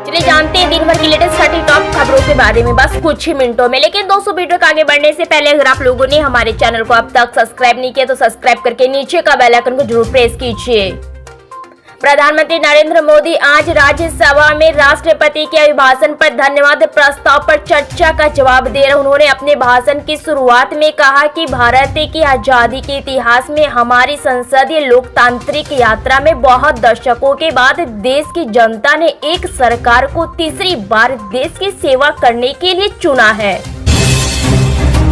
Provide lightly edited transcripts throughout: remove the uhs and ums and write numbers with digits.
चलिए जानते हैं दिन भर की लेटेस्ट 30 टॉप खबरों के बारे में बस कुछ ही मिनटों में। लेकिन दोस्तों वीडियो के आगे बढ़ने से पहले अगर आप लोगों ने हमारे चैनल को अब तक सब्सक्राइब नहीं किया तो सब्सक्राइब करके नीचे का बेल आइकन को जरूर प्रेस कीजिए। प्रधानमंत्री नरेंद्र मोदी आज राज्यसभा में राष्ट्रपति के अभिभाषण पर धन्यवाद प्रस्ताव पर चर्चा का जवाब दे रहे। उन्होंने अपने भाषण की शुरुआत में कहा कि भारत की आजादी के इतिहास में हमारी संसदीय लोकतांत्रिक यात्रा में बहुत दशकों के बाद देश की जनता ने एक सरकार को तीसरी बार देश की सेवा करने के लिए चुना है।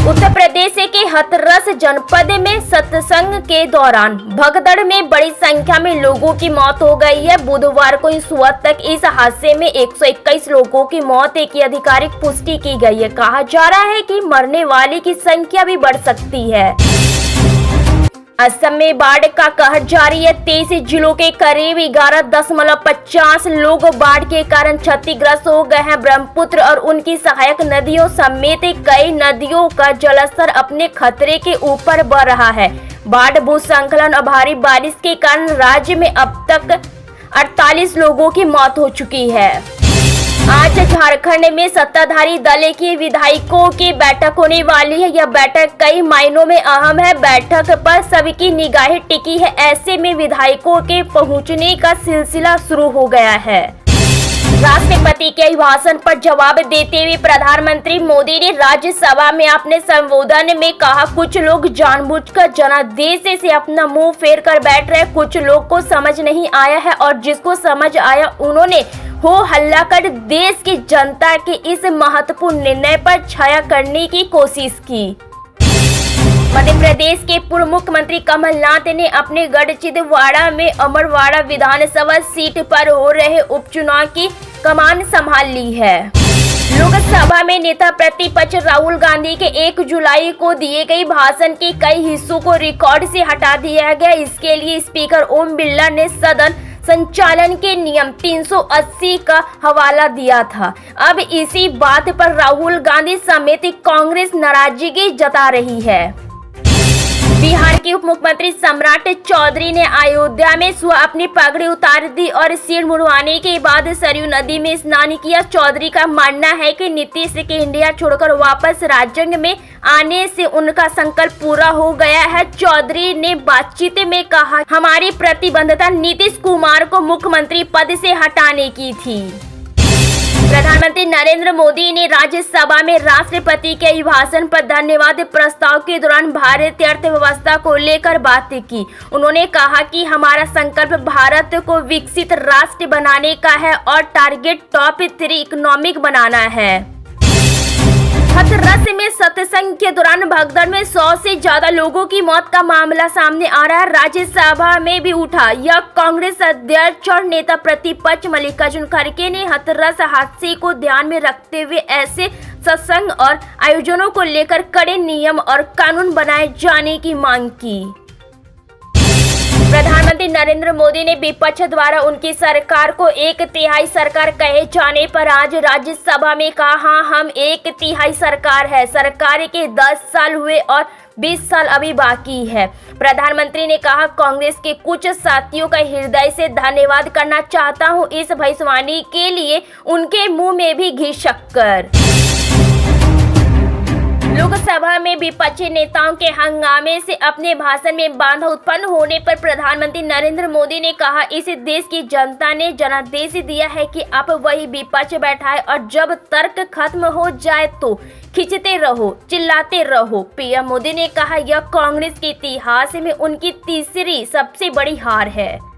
उत्तर प्रदेश के हाथरस जनपद में सत्संग के दौरान भगदड़ में बड़ी संख्या में लोगों की मौत हो गई है। बुधवार को सुबह तक इस हादसे में 121 लोगों की मौत की आधिकारिक पुष्टि की गई है। कहा जा रहा है कि मरने वाले की संख्या भी बढ़ सकती है। असम में बाढ़ का कहर जारी है। 23 जिलों के करीब 11.50 लोग बाढ़ के कारण क्षतिग्रस्त हो गए हैं। ब्रह्मपुत्र और उनकी सहायक नदियों समेत कई नदियों का जलस्तर अपने खतरे के ऊपर बढ़ रहा है। बाढ़, भूस्खलन और भारी बारिश के कारण राज्य में अब तक 48 लोगों की मौत हो चुकी है। आज झारखंड में सत्ताधारी दल के विधायकों की बैठक होने वाली है। यह बैठक कई मायनों में अहम है। बैठक पर सबकी निगाहें टिकी है। ऐसे में विधायकों के पहुंचने का सिलसिला शुरू हो गया है। राष्ट्रपति के अभिभाषण पर जवाब देते हुए प्रधानमंत्री मोदी ने राज्यसभा में अपने संबोधन में कहा, कुछ लोग जानबूझकर जनादेश से अपना मुंह फेर कर बैठ रहे। कुछ लोग को समझ नहीं आया है और जिसको समझ आया उन्होंने हो हल्ला कर देश की जनता के इस महत्वपूर्ण निर्णय पर छाया करने की कोशिश की। मध्य प्रदेश के पूर्व मुख्यमंत्री कमलनाथ ने अपने गढ़ छिंदवाड़ा में अमरवाड़ा विधानसभा सीट पर हो रहे उपचुनाव की कमान संभाल ली है। लोकसभा में नेता प्रतिपक्ष राहुल गांधी के 1 जुलाई को दिए गए भाषण के कई हिस्सों को रिकॉर्ड से हटा दिया गया। इसके लिए स्पीकर ओम बिरला ने सदन संचालन के नियम 380 का हवाला दिया था। अब इसी बात पर राहुल गांधी समेत कांग्रेस नाराजगी जता रही है। बिहार के उप मुख्यमंत्री सम्राट चौधरी ने अयोध्या में सुबह अपनी पगड़ी उतार दी और सिर मुड़वाने के बाद सरयू नदी में स्नान किया। चौधरी का मानना है कि नीतीश के इंडिया छोड़कर वापस राजग में आने से उनका संकल्प पूरा हो गया है। चौधरी ने बातचीत में कहा, हमारी प्रतिबद्धता नीतीश कुमार को मुख्यमंत्री पद से हटाने की थी। प्रधानमंत्री नरेंद्र मोदी ने राज्यसभा में राष्ट्रपति के अभिभाषण पर धन्यवाद प्रस्ताव के दौरान भारतीय अर्थव्यवस्था को लेकर बात की। उन्होंने कहा कि हमारा संकल्प भारत को विकसित राष्ट्र बनाने का है और टारगेट टॉप 3 इकोनॉमिक बनाना है। हाथरस में सत्संग के दौरान भगदड़ में 100 से ज्यादा लोगों की मौत का मामला सामने आ रहा है। राज्यसभा में भी उठा। यह कांग्रेस अध्यक्ष और नेता प्रतिपक्ष मल्लिकार्जुन खड़गे ने हाथरस हादसे को ध्यान में रखते हुए ऐसे सत्संग और आयोजनों को लेकर कड़े नियम और कानून बनाए जाने की मांग की। प्रधानमंत्री नरेंद्र मोदी ने विपक्ष द्वारा उनकी सरकार को 1/3 सरकार कहे जाने पर आज राज्यसभा में कहा, हाँ हम 1/3 सरकार है। सरकार के 10 साल हुए और 20 साल अभी बाकी है। प्रधानमंत्री ने कहा, कांग्रेस के कुछ साथियों का हृदय से धन्यवाद करना चाहता हूँ इस भविष्यवाणी के लिए। उनके मुंह में भी घी शक्कर। लोकसभा में विपक्षी नेताओं के हंगामे से अपने भाषण में बाधा उत्पन्न होने पर प्रधानमंत्री नरेंद्र मोदी ने कहा, इस देश की जनता ने जनादेश दिया है कि आप वही विपक्ष बैठाए और जब तर्क खत्म हो जाए तो खींचते रहो, चिल्लाते रहो। पीएम मोदी ने कहा, यह कांग्रेस के इतिहास में उनकी तीसरी सबसे बड़ी हार है।